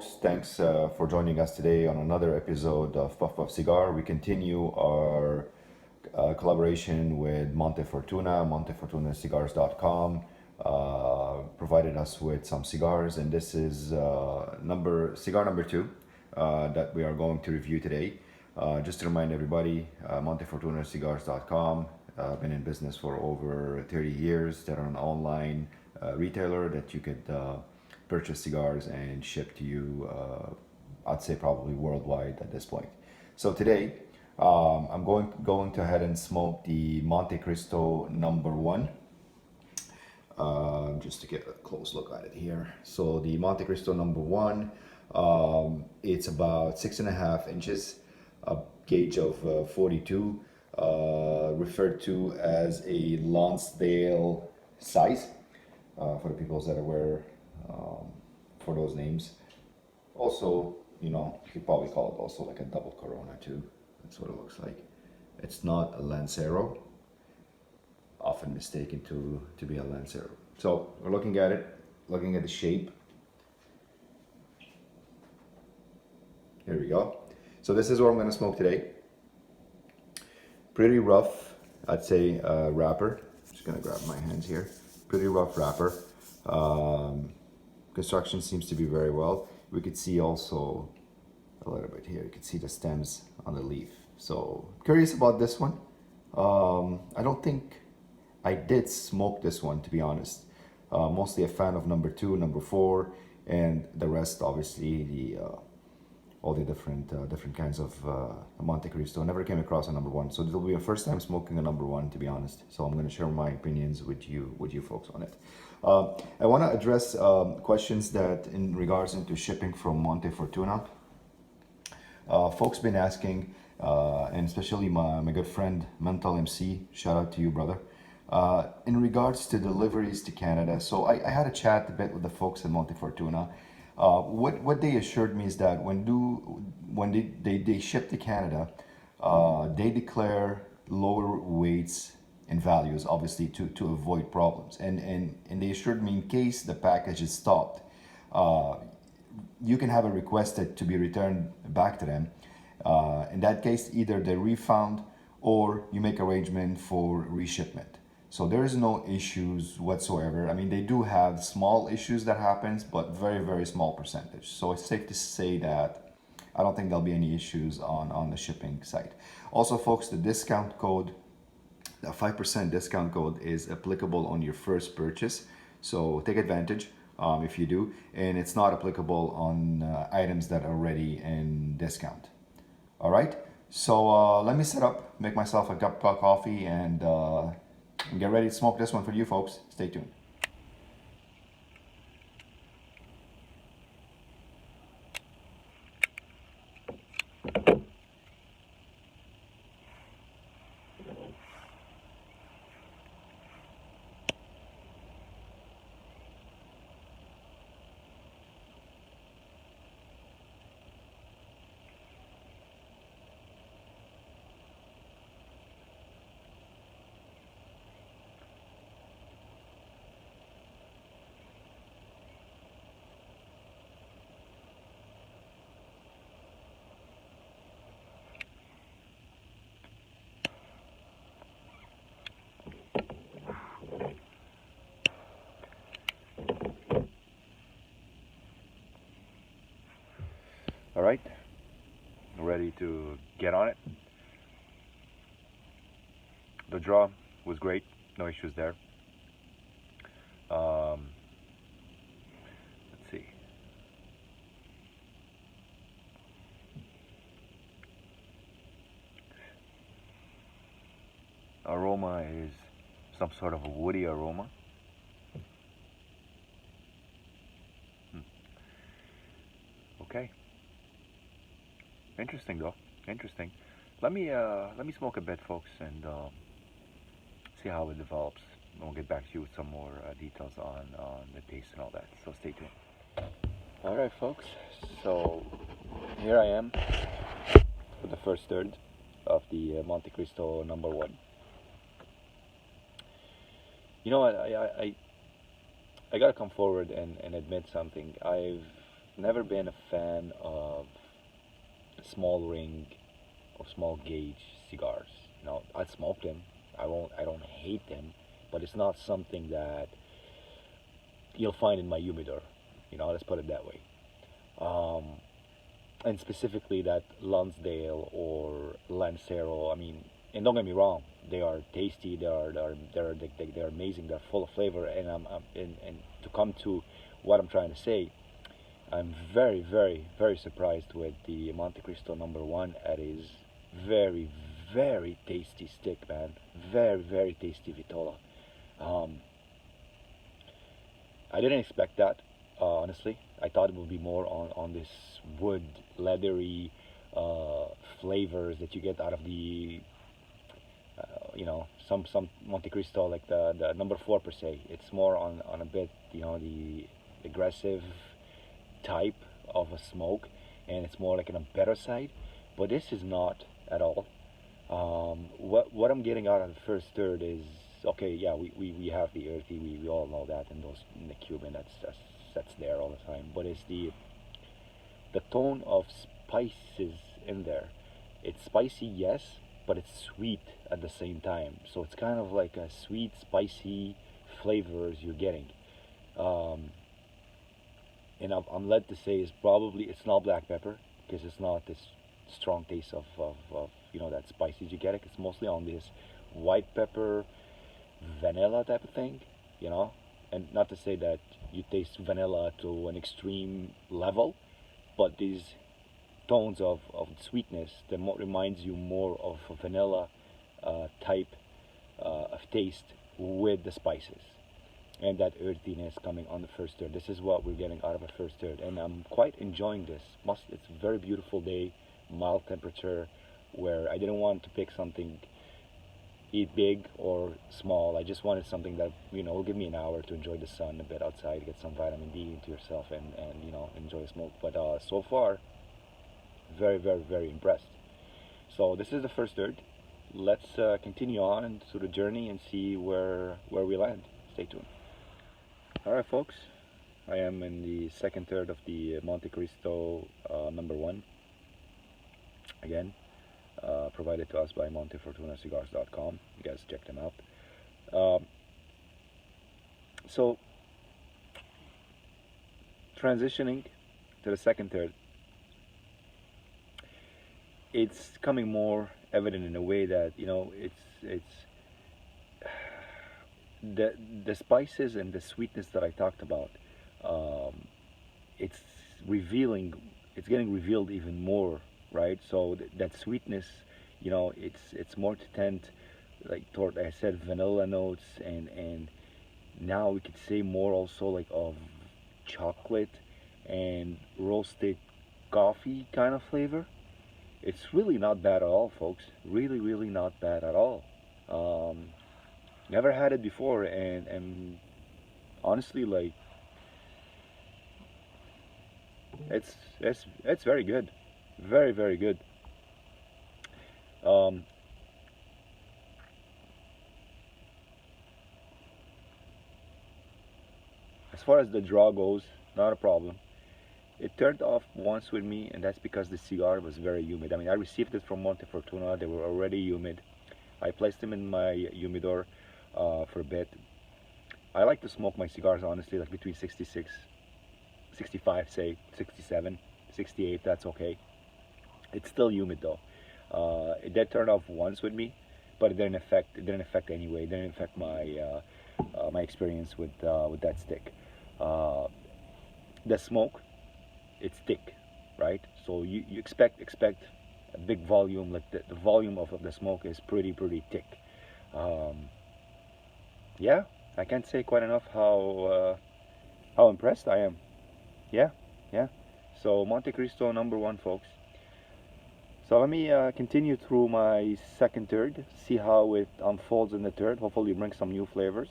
folks. Thanks for joining us today on another episode of Puff Puff Cigar. We continue our collaboration with Montefortuna. Montefortunacigars.com provided us with some cigars, and this is cigar number 2 that we are going to review today. Just to remind everybody, Montefortunacigars.com been in business for over 30 years. They're an online retailer that you could purchase cigars and ship to you, I'd say probably worldwide at this point. So today, I'm going to ahead and smoke the Montecristo #1. Just to get a close look at it here. So the Montecristo #1, it's about 6.5 inches, a gauge of 42, referred to as a Lonsdale size, for the people that are aware for those names. Also, you could probably call it also like a double Corona too. That's what it looks like. It's not a Lancero, often mistaken to be a Lancero. So we're looking at it, looking at the shape. Here we go. So this is what I'm going to smoke today. Pretty rough, I'd say, wrapper. Just going to grab my hands here. Pretty rough wrapper. Construction seems to be very well. We could see also a little bit here. You can see the stems on the leaf. So curious about this one. I don't think I did smoke this one, to be honest. Mostly a fan of number 2, number 4, and the rest, obviously, all the different kinds of Montecristo. I never came across a #1, so this will be my first time smoking a #1, to be honest. So I'm going to share my opinions with you folks on it. I want to address questions that in regards into shipping from Montefortuna. Folks been asking, and especially my good friend Mental MC, shout out to you, brother. In regards to deliveries to Canada, so I had a chat a bit with the folks at Montefortuna. What they assured me is that when they ship to Canada, they declare lower weights and values, obviously, to avoid problems. And they assured me in case the package is stopped, you can have a requested to be returned back to them. In that case, either they refund or you make arrangement for reshipment. So there is no issues whatsoever. I mean, they do have small issues that happens, but very, very small percentage. So it's safe to say that I don't think there'll be any issues on the shipping side. Also, folks, the discount code, the 5% discount code is applicable on your first purchase. So take advantage if you do. And it's not applicable on items that are already in discount. All right. So let me set up, make myself a cup of coffee, and get ready to smoke this one for you folks. Stay tuned. All right, ready to get on it. The draw was great, no issues there. Let's see. Aroma is some sort of a woody aroma. Okay. Interesting though. Interesting. Let me smoke a bit, folks, and see how it develops. And we'll get back to you with some more details on the taste and all that. So stay tuned. All right, folks. So here I am with the first third of the Montecristo #1. You know what? I gotta come forward and admit something. I've never been a fan of small ring or small gauge cigars. You know, I smoke them. I don't hate them, but it's not something that you'll find in my humidor. You know, let's put it that way. Um, and specifically that Lonsdale or Lancero. I mean, and don't get me wrong, they are tasty. They're amazing. They're full of flavor. And and to come to what I'm trying to say, I'm very surprised with the Montecristo #1. It is very very tasty stick, man. Very tasty Vitola. Um, I didn't expect that, honestly. I thought it would be more on this wood, leathery uh, flavors that you get out of the, you know, some Montecristo, like the #4 per se. It's more on a bit, you know, the aggressive type of a smoke, and it's more like on a better side. But this is not at all. What I'm getting out of the first third is okay. Yeah, we have the earthy. We all know that, and those in the Cuban that's there all the time. But it's the tone of spices in there. It's spicy, yes, but it's sweet at the same time. So it's kind of like a sweet, spicy flavors you're getting. Um, and I'm led to say is probably it's not black pepper because it's not this strong taste of you know that spices you get it. It's mostly on this white pepper vanilla type of thing, you know. And not to say that you taste vanilla to an extreme level, but these tones of sweetness that reminds you more of a vanilla type of taste with the spices and that earthiness coming on the first third. This is what we're getting out of a first third, and I'm quite enjoying this. It's a very beautiful day, mild temperature, where I didn't want to pick something eat big or small. I just wanted something that will give me an hour to enjoy the sun a bit outside, get some vitamin D into yourself, and enjoy a smoke. But so far, very impressed. So this is the first third. Let's continue on through the journey and see where we land. Stay tuned. All right, folks. I am in the second third of the Montecristo #1. Again, provided to us by MontefortunaCigars.com. You guys check them out. Um, so, transitioning to the second third, it's coming more evident in a way that it's the spices and the sweetness that I talked about. Um, it's revealing. It's getting revealed even more, right? So that sweetness, it's more to tend like toward I said vanilla notes and now we could say more also like of chocolate and roasted coffee kind of flavor. It's really not bad at all, folks. Really not bad at all. Um, Never had it before, and honestly, like it's very good, very good. Um, as far as the draw goes, not a problem. It turned off once with me, and that's because the cigar was very humid. I mean, I received it from Montefortuna. They were already humid. I placed them in my humidor for a bit. I like to smoke my cigars honestly, like between 66, 65, say 67, 68. That's okay. It's still humid though. It did turn off once with me, but it didn't affect anyway. It didn't affect my experience with that stick. Uh, the smoke, it's thick, right? So you expect a big volume. Like the volume of the smoke is pretty thick. Um, yeah, I can't say quite enough how impressed I am. Yeah, yeah. So Montecristo #1, folks. So let me continue through my second third, see how it unfolds in the third. Hopefully, bring some new flavors.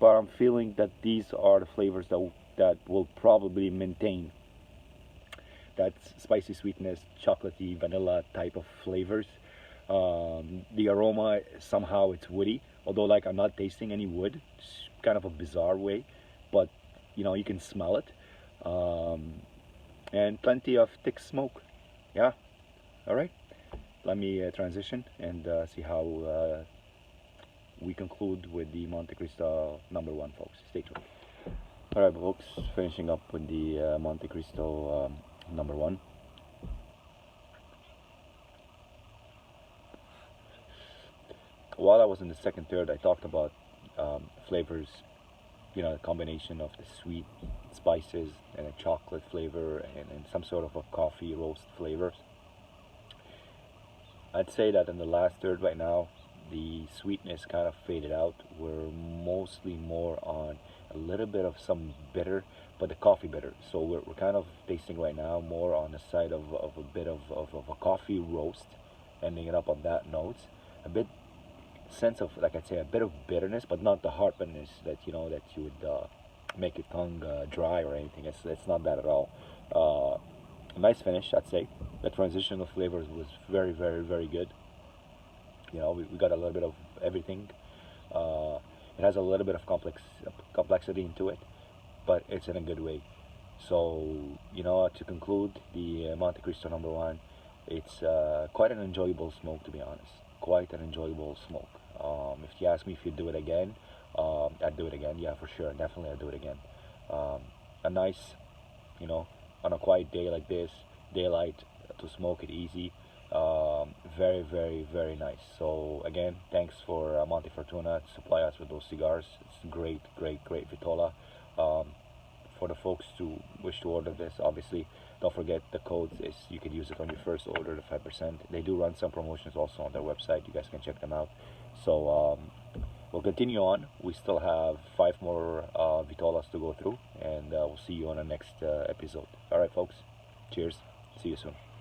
But I'm feeling that these are the flavors that will probably maintain that spicy sweetness, chocolatey, vanilla type of flavors. The aroma somehow it's woody, although like I'm not tasting any wood. It's kind of a bizarre way, but you can smell it. Um, and plenty of thick smoke. Yeah. All right. Let me transition and see how we conclude with the Montecristo #1, folks. Stay tuned. All right, folks. Finishing up with the Montecristo #1. While I was in the second third, I talked about flavors. You know, a combination of the sweet spices and a chocolate flavor and some sort of a coffee roast flavors. I'd say that in the last third right now, the sweetness kind of faded out. We're mostly more on a little bit of some bitter, but the coffee bitter. So we're kind of tasting right now more on the side of a bit of a coffee roast, ending it up on that note. A bit sense of, like I'd say, a bit of bitterness, but not the hard bitterness that that you would make your tongue dry or anything. It's not that at all. A nice finish, I'd say. The transition of flavors was very, very, very good. We got a little bit of everything. It has a little bit of complexity into it, but it's in a good way. So, to conclude, the Montecristo #1, it's quite an enjoyable smoke, to be honest. Quite an enjoyable smoke. If you ask me if you'd do it again, I'd do it again. Yeah, for sure. Definitely, I'd do it again. A nice, on a quiet day like this, daylight, to smoke it easy. Very, very, very nice. So again, thanks for Montefortuna to supply us with those cigars. It's great, great, great vitola. For the folks to wish to order this, obviously, don't forget the codes is you can use it on your first order, the 5%. They do run some promotions also on their website. You guys can check them out. So we'll continue on. We still have 5 more vitolas to go through, and we'll see you on the next episode. All right, folks. Cheers. See you soon.